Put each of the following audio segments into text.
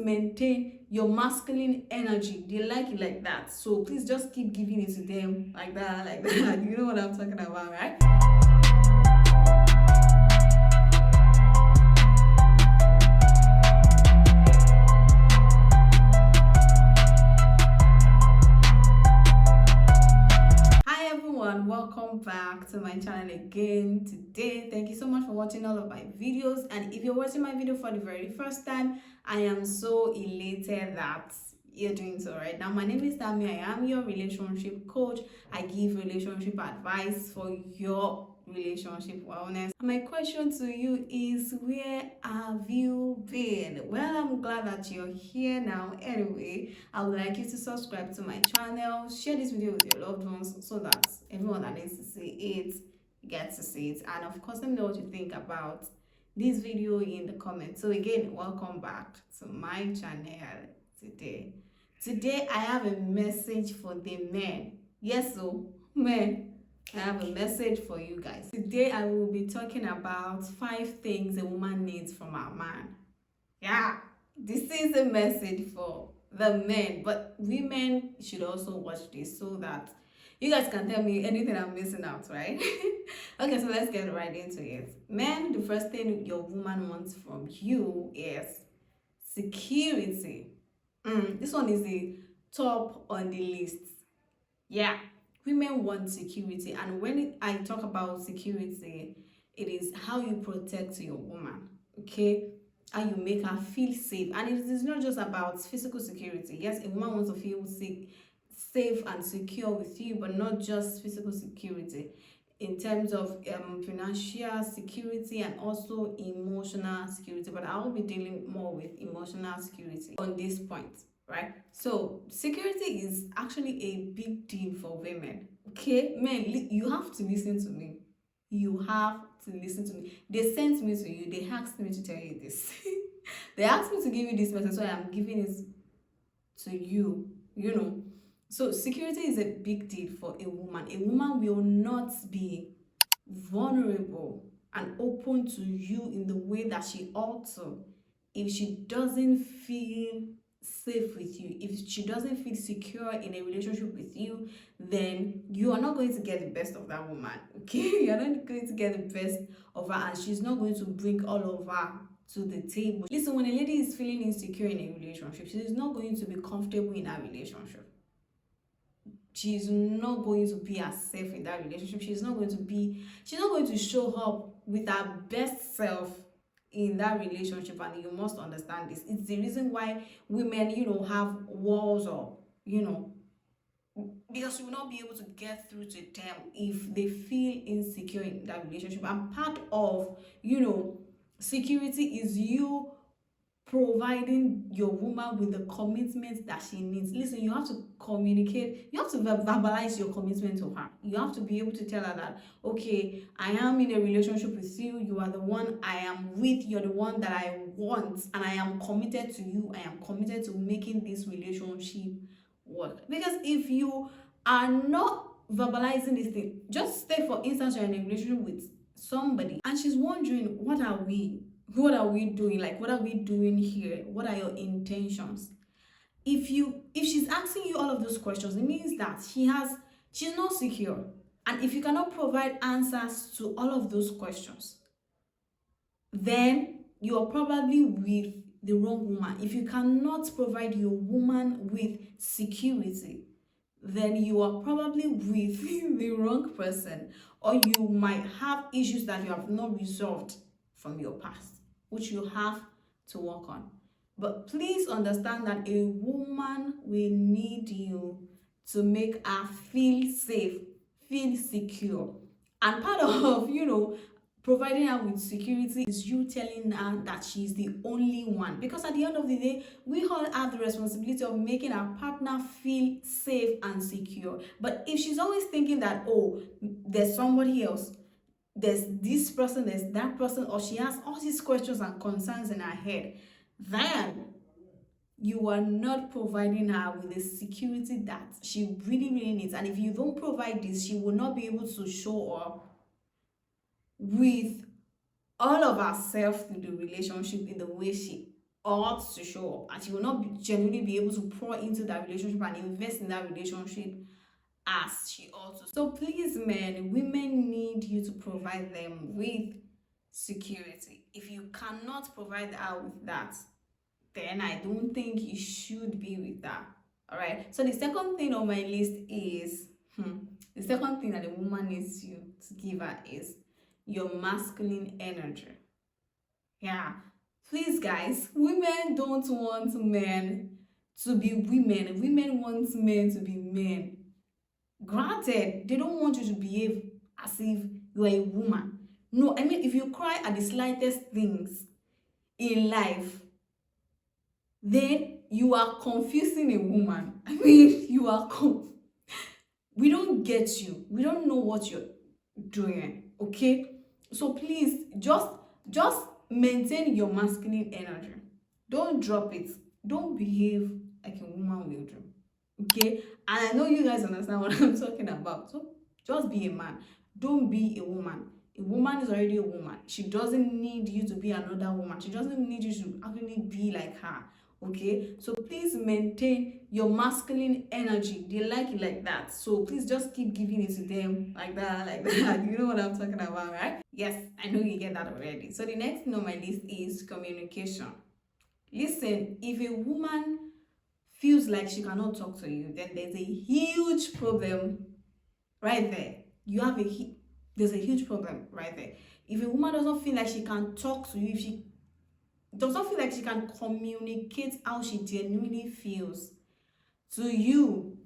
maintain your masculine energy. They like it like that. So please just keep giving it to them like that, like that. You know what I'm talking about, right? Welcome back to my channel again today. Thank you so much for watching all of my videos, and if you're watching my video for the very first time, I am so elated that you're doing so right now. My name is Tammy. I am your relationship coach. I give relationship advice for your relationship wellness. My question to you is, where have you been? Well, I'm glad that you're here now. Anyway, I would like you to subscribe to my channel, share this video with your loved ones so that everyone that needs to see it gets to see it, and of course let me know what you think about this video in the comments. So again, welcome back to my channel. Today I have a message for the men. Yes, so men, I have a message for you guys. Today I will be talking about 5 things a woman needs from a man. Yeah, this is a message for the men, but women should also watch this so that you guys can tell me anything I'm missing out, right? Okay, so let's get right into it. Men, the first thing your woman wants from you is security. This one is the top on the list. Yeah, women want security, and when I talk about security, it is how you protect your woman, okay? How you make her feel safe. And it is not just about physical security. Yes, a woman wants to feel safe and secure with you, but not just physical security, in terms of financial security and also emotional security. But I will be dealing more with emotional security on this point, right? So security is actually a big deal for women. Okay, men, you have to listen to me. You have to listen to me. They sent me to you. They asked me to tell you this. They asked me to give you this message, so I'm giving it to you. You know, so security is a big deal for a woman. A woman will not be vulnerable and open to you in the way that she ought to if she doesn't feel safe with you. If she doesn't feel secure in a relationship with you, then you are not going to get the best of that woman. Okay, you're not going to get the best of her, and she's not going to bring all of her to the table. Listen, when a lady is feeling insecure in a relationship, she is not going to be comfortable in that relationship. She's not going to be herself in that relationship. She's not going to show up with her best self in that relationship. And you must understand this. It's the reason why women, have walls up, because you will not be able to get through to them if they feel insecure in that relationship. And part of, security is you providing your woman with the commitment that she needs. Listen, you have to communicate, you have to verbalize your commitment to her. You have to be able to tell her that, okay, I am in a relationship with you, you are the one I am with, you're the one that I want, and I am committed to you. I am committed to making this relationship work. Because if you are not verbalizing this thing, just say for instance you're in a relationship with somebody and she's wondering, what are we doing? Like, what are we doing here? What are your intentions? If she's asking you all of those questions, it means that she's not secure. And if you cannot provide answers to all of those questions, then you are probably with the wrong woman. If you cannot provide your woman with security, then you are probably with the wrong person, or you might have issues that you have not resolved from your past, which you have to work on. But please understand that a woman will need you to make her feel safe, feel secure. And part of, providing her with security is you telling her that she's the only one. Because at the end of the day, we all have the responsibility of making our partner feel safe and secure. But if she's always thinking that, oh, there's somebody else, there's this person, there's that person, or she has all these questions and concerns in her head, then you are not providing her with the security that she really, really needs. And if you don't provide this, she will not be able to show up with all of herself in the relationship in the way she ought to show up, and she will not genuinely be able to pour into that relationship and invest in that relationship as she ought to. So please, men, women need you to provide them with security. If you cannot provide her with that, then I don't think you should be with that. All right. So the second thing on my list is the second thing that a woman needs you to give her is your masculine energy. Yeah. Please, guys, women don't want men to be women. Women want men to be men. Granted, they don't want you to behave as if you're a woman. No, I mean, if you cry at the slightest things in life, then you are confusing a woman. I mean, we don't get you. We don't know what you're doing, okay? So please, just maintain your masculine energy. Don't drop it. Don't behave like a woman will do, okay? And I know you guys understand what I'm talking about. So just be a man. Don't be a woman. A woman is already a woman. She doesn't need you to be another woman. She doesn't need you to actually be like her, okay? So please maintain your masculine energy. They like it like that, so please just keep giving it to them like that you know what I'm talking about, right? Yes, I know you get that already. So the next thing on my list is communication. Listen, if a woman feels like she cannot talk to you, then there's a huge problem right there. There's a huge problem right there. If a woman doesn't feel like she can talk to you, if she does not feel like she can communicate how she genuinely feels to you,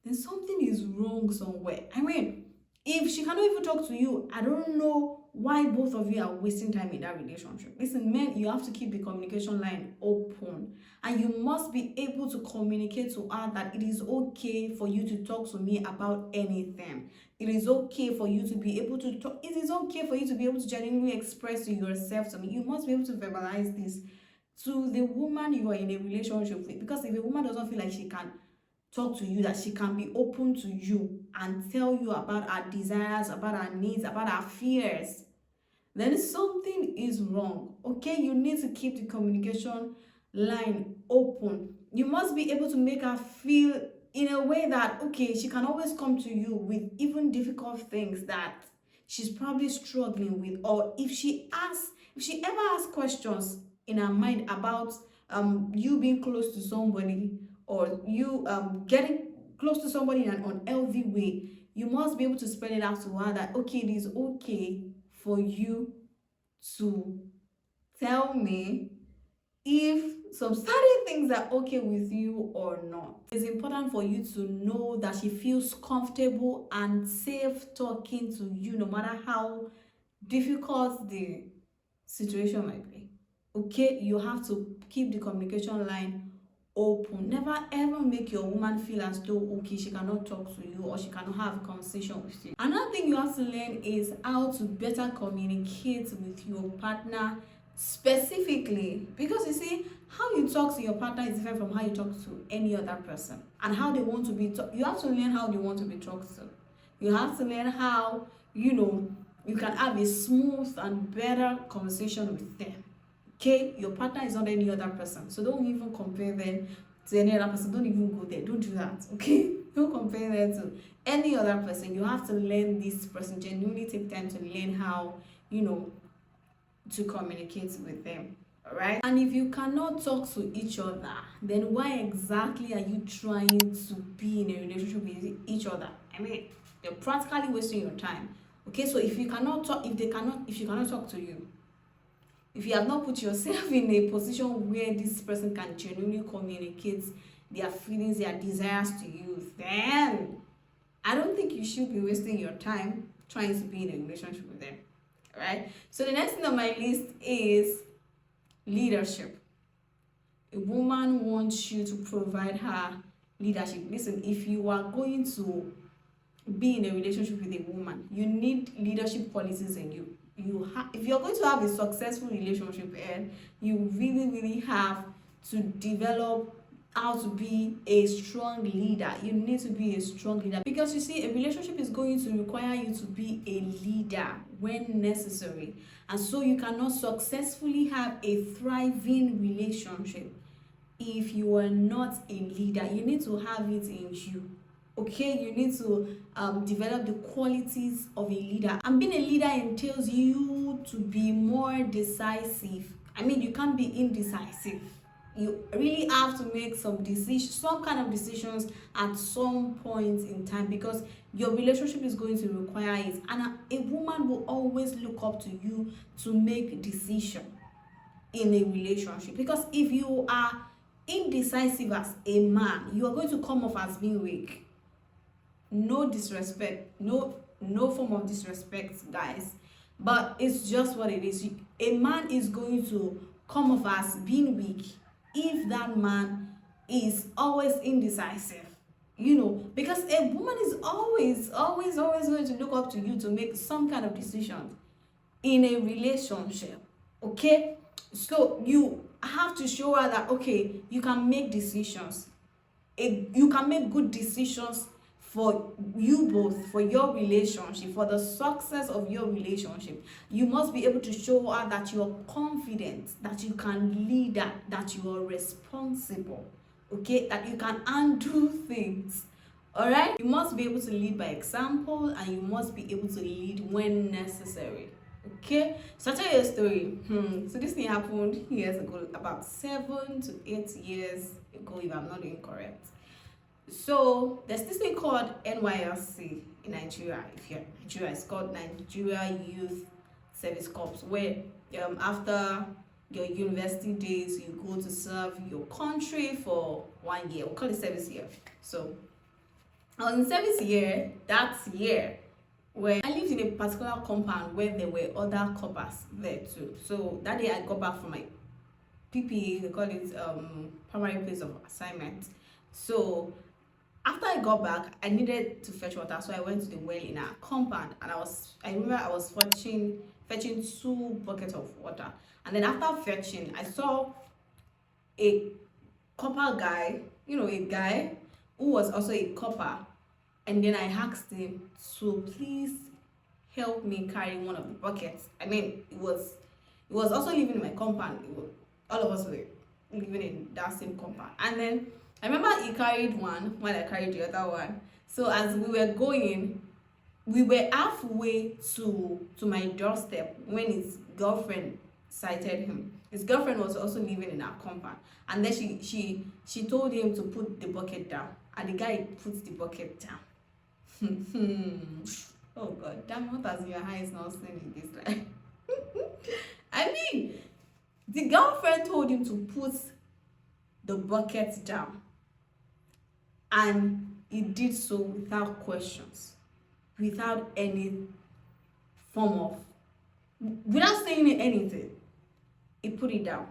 then something is wrong somewhere. I mean, if she cannot even talk to you, I don't know why both of you are wasting time in that relationship. Listen, men, you have to keep the communication line open, and you must be able to communicate to her that it is okay for you to talk to me about anything. It is okay for you to be able to talk. It is okay for you to be able to genuinely express yourself to me. You must be able to verbalize this to the woman you are in a relationship with, because if a woman doesn't feel like she can talk to you, that she can be open to you and tell you about her desires, about her needs, about her fears, then something is wrong, okay? You need to keep the communication line open. You must be able to make her feel in a way that, okay, she can always come to you with even difficult things that she's probably struggling with, or if she ever asks questions in her mind about you being close to somebody, or you getting close to somebody in an unhealthy way, you must be able to spread it out to her that, okay, it is okay for you to tell me if some certain things are okay with you or not. It's important for you to know that she feels comfortable and safe talking to you, no matter how difficult the situation might be. Okay, you have to keep the communication line open. Never ever make your woman feel as though, okay, she cannot talk to you or she cannot have a conversation with you. Another thing you have to learn is how to better communicate with your partner specifically, because you see, how you talk to your partner is different from how you talk to any other person, and how they want to be you have to learn how they want to be talked to. You have to learn how, you can have a smooth and better conversation with them. Okay, your partner is not any other person, so don't even compare them to any other person. Don't even go there. Don't do that. Okay, don't compare them to any other person. You have to learn this person. Genuinely take time to learn how, to communicate with them. All right. And if you cannot talk to each other, then why exactly are you trying to be in a relationship with each other? I mean, you're practically wasting your time. Okay, so if you cannot talk, if you cannot talk to you, if you have not put yourself in a position where this person can genuinely communicate their feelings, their desires to you, then I don't think you should be wasting your time trying to be in a relationship with them. All right. So the next thing on my list is leadership. A woman wants you to provide her leadership. Listen, if you are going to be in a relationship with a woman, you need leadership qualities in you. If you're going to have a successful relationship, and you really have to develop how to be a strong leader. You need to be a strong leader, because you see, a relationship is going to require you to be a leader when necessary, and so you cannot successfully have a thriving relationship if you are not a leader. You need to have it in you. Okay, you need to develop the qualities of a leader, and being a leader entails you to be more decisive. I mean, you can't be indecisive. You really have to make some decisions, some kind of decisions at some point in time, because your relationship is going to require it, and a woman will always look up to you to make decision in a relationship. Because if you are indecisive as a man, you are going to come off as being weak. No disrespect, no form of disrespect, guys, but it's just what it is. A man is going to come off as being weak if that man is always indecisive, because a woman is always going to look up to you to make some kind of decision in a relationship. Okay, so you have to show her that, okay, you can make decisions, you can make good decisions for you both, for your relationship, for the success of your relationship. You must be able to show her that you are confident, that you can lead her, that you are responsible, okay, that you can undo things. All right, you must be able to lead by example, and you must be able to lead when necessary. Okay, so I'll tell you a story. So this thing happened years ago, about 7 to 8 years ago, if I'm not incorrect. So there's this thing called NYSC in Nigeria. If you're in Nigeria, it's called Nigeria Youth Service Corps, where after your university days, you go to serve your country for 1 year. We'll call it service year. So I was in service year that year, where I lived in a particular compound where there were other coppers there too. So that day I got back from my PPA, they call it primary place of assignment. So after I got back, I needed to fetch water, so I went to the well in our compound, and I remember I was fetching 2 buckets of water, and then after fetching, I saw a copper guy, a guy who was also a copper, and then I asked him to please help me carry one of the buckets. I mean, it was also living in my compound. All of us were living in that same compound, and then I remember he carried one while I carried the other one. So as we were going, we were halfway to my doorstep when his girlfriend sighted him. His girlfriend was also living in our compound, and then she told him to put the bucket down, and the guy puts the bucket down. Oh God, damn, what has your eyes not seen in this life? I mean, the girlfriend told him to put the bucket down, and he did so without questions, without any form of, without saying anything. He put it down,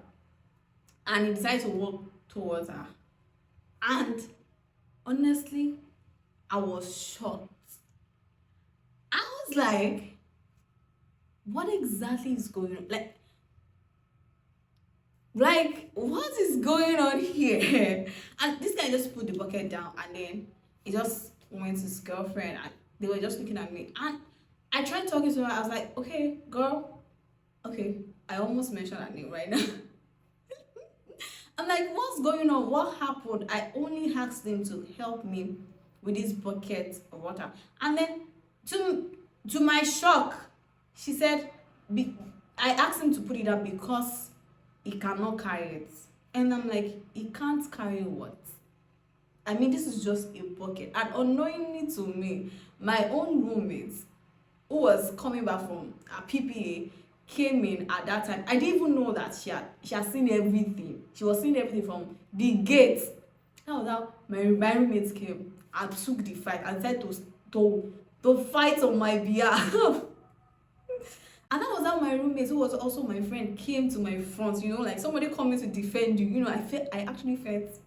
and he decided to walk towards her. And honestly, I was shocked. I was like, what exactly is going on? Like, what is going on here? And this guy just put the bucket down, and then he just went to his girlfriend, and they were just looking at me. And I tried talking to her. I was like, okay, girl, okay. I almost mentioned her name right now. I'm like, what's going on? What happened? I only asked them to help me with this bucket of water. And then, to my shock, she said, I asked him to put it up because he cannot carry it. And I'm like, he can't carry what? I mean, this is just a bucket. And unknowingly to me, my own roommate, who was coming back from a PPA, came in at that time. I didn't even know that she had seen everything. She was seeing everything from the gate. That was how my roommates came and took the fight and said to fight on my behalf. And that was how my roommate, who was also my friend, came to my front, like somebody coming to defend you. I actually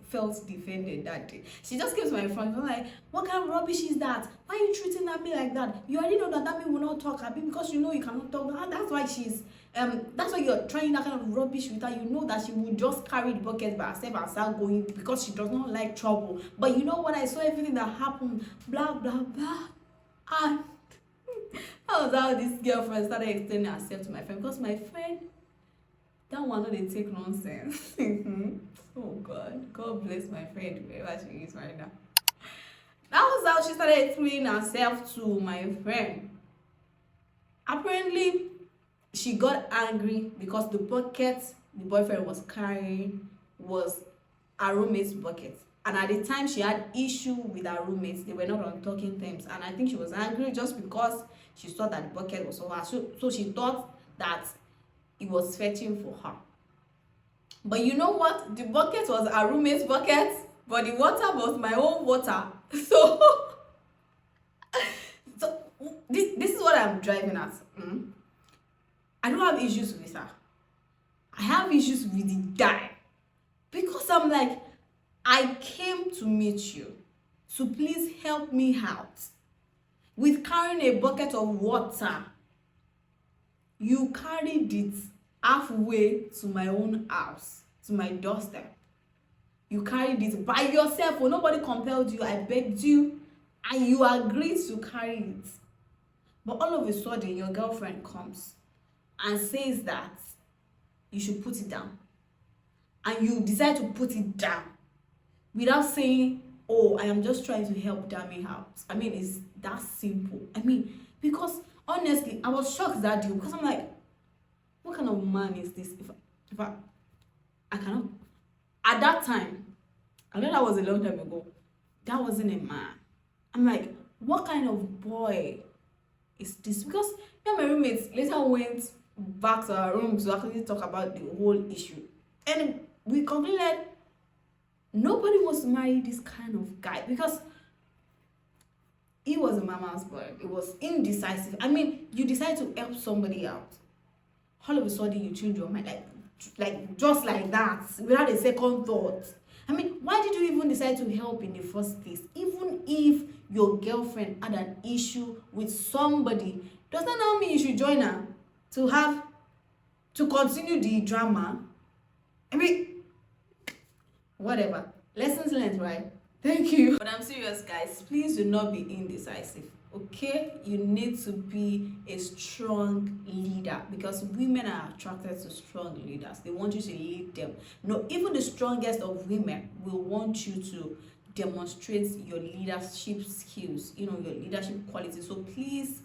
felt defended that day. She just came to my front and was like, what kind of rubbish is that? Why are you treating me like that? You already know that me will not talk, because you cannot talk. That's why she's that's why you're trying that kind of rubbish with her. You know that she will just carry the bucket by herself and start going because she does not like trouble. But you know what, I saw everything that happened, blah blah blah, and that was how this girlfriend started extending herself to my friend, because my friend, that one no dey take nonsense. Oh God bless my friend wherever she is right now. That was how she started explaining herself to my friend. Apparently she got angry because the bucket the boyfriend was carrying was her roommate's bucket, and at the time she had issue with her roommates. They were not on talking terms, and I think she was angry just because she thought that the bucket was for her. So she thought that it was fetching for her. But you know what, the bucket was her roommate's bucket, but the water was my own water. So so this is what I'm driving at. I don't have issues with her. I have issues with the guy, because I'm like, I came to meet you, so please help me out with carrying a bucket of water. You carried it halfway to my own house, to my doorstep. You carried it by yourself, or nobody compelled you. I begged you, and you agreed to carry it. But all of a sudden, your girlfriend comes and says that you should put it down, and you decide to put it down without saying, oh, I am just trying to help Dami out. I mean, it's that simple. I mean, because honestly, I was shocked that day, because I'm like, what kind of man is this? If I cannot, at that time, I know that was a long time ago, that wasn't a man. I'm like, what kind of boy is this? Because me and my roommates later went back to our room to actually talk about the whole issue, and we concluded nobody wants to marry this kind of guy, because he was a mama's boy. It was indecisive. I mean, you decide to help somebody out, all of a sudden you change your mind, like just like that, without a second thought. I mean, why did you even decide to help in the first place? Even if your girlfriend had an issue with somebody, does that now mean you should join her to continue the drama? I mean, whatever. Lessons learned, right? Thank you. But I'm serious, guys. Please do not be indecisive. Okay, you need to be a strong leader, because women are attracted to strong leaders. They want you to lead them. No, even the strongest of women will want you to demonstrate your leadership skills, your leadership qualities. So please,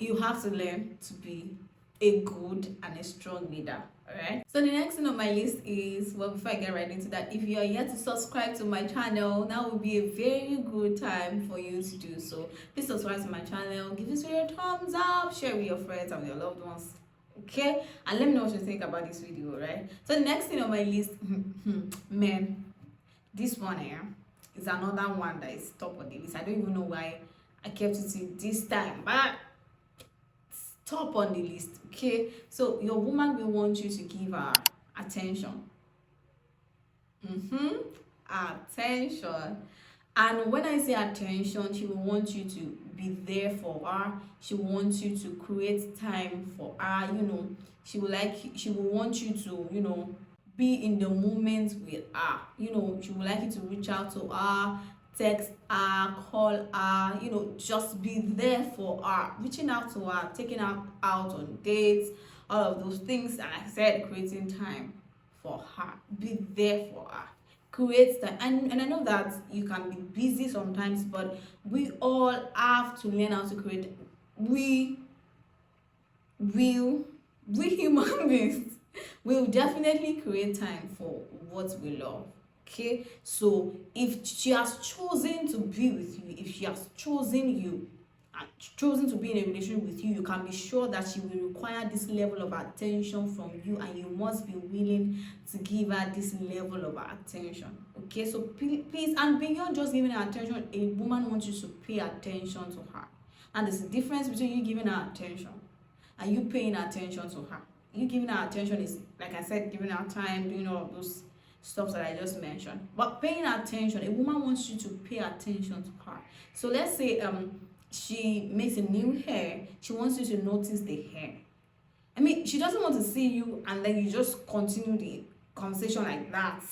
you have to learn to be a good and a strong leader. Alright, so the next thing on my list is, well, before I get right into that, if you are yet to subscribe to my channel, now will be a very good time for you to do so. Please subscribe to my channel, give this video a thumbs up, share with your friends and your loved ones, okay? And let me know what you think about this video. Right, so the next thing on my list, man, this one here is another one that is top on the list. I don't even know why I kept it till this time, but top on the list. Okay, so your woman will want you to give her attention. Attention. And when I say attention, she will want you to be there for her. She wants you to create time for her. She will want you to be in the moment with her. She would like you to reach out to her, text her, call her, just be there for her, reaching out to her, taking her out on dates, all of those things. And I said, creating time for her, be there for her, create time. And I know that you can be busy sometimes, but we all have to learn how to create. We human beings will definitely create time for what we love. Okay, so if she has chosen to be with you, if she has chosen you and chosen to be in a relationship with you, you can be sure that she will require this level of attention from you, and you must be willing to give her this level of attention. Okay, so please, and beyond just giving her attention, a woman wants you to pay attention to her. And there's a difference between you giving her attention and you paying attention to her. You giving her attention is, like I said, giving her time, doing all of those stuff that I just mentioned. But paying attention, a woman wants you to pay attention to her. So let's say she makes a new hair, she wants you to notice the hair. I mean, she doesn't want to see you and then you just continue the conversation like that,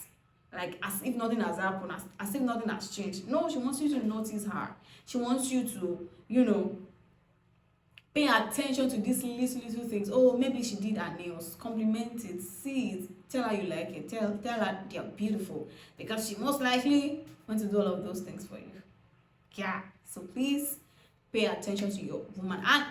like as if nothing has happened, as if nothing has changed. No, she wants you to notice her. She wants you to, pay attention to these little things. Oh, maybe she did her nails. Compliment it, see it, tell her you like it, tell her they're beautiful, because she most likely wants to do all of those things for you. Yeah, so please pay attention to your woman. And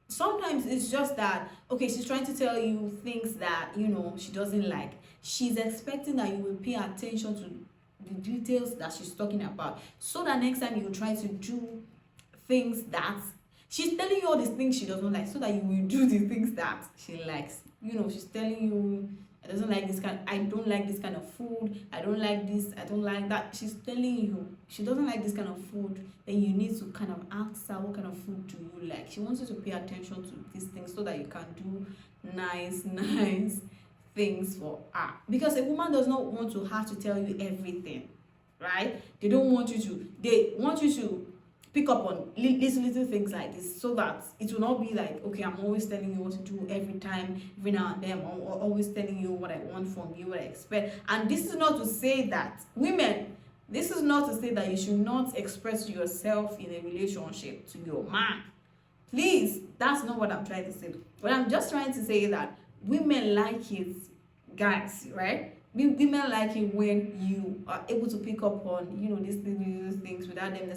sometimes it's just that, okay, she's trying to tell you things that she doesn't like. She's expecting that you will pay attention to the details that she's talking about, so that next time you try to do things that she's telling you, all these things she doesn't like, so that you will do the things that she likes. She's telling you, I don't like this kind of food, I don't like this, I don't like that. She's telling you she doesn't like this kind of food. Then you need to kind of ask her, what kind of food do you like? She wants you to pay attention to these things, so that you can do nice things for her, because a woman does not want to have to tell you everything, right? They want you to pick up on little things like this, so that it will not be like, okay, I'm always telling you what to do every time, every now and then. I'm always telling you what I want from you, what I expect. And this is not to say that women, this is not to say that you should not express yourself in a relationship to your man. Please, that's not what I'm trying to say. But I'm just trying to say that women like it, guys, right? Women like it when you are able to pick up on these little things without them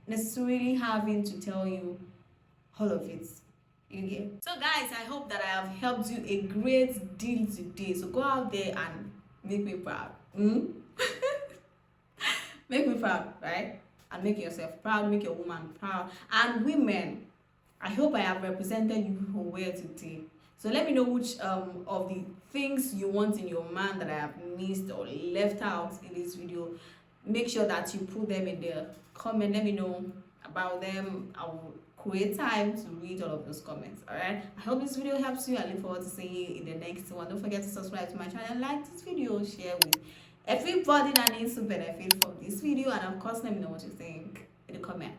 necessarily having to tell you all of it. You get? So guys, I hope that I have helped you a great deal today. So go out there and make me proud. Make me proud, right? And make yourself proud, make your woman proud. And women, I hope I have represented you people well today. So let me know which of the things you want in your man that I have missed or left out in this video. Make sure that you put them in the comment. Let me know about them. I will create time to read all of those comments. All right, I hope this video helps you. I look forward to seeing you in the next one. Don't forget to subscribe to my channel, like this video, share with everybody that needs to benefit from this video, and of course let me know what you think in the comment.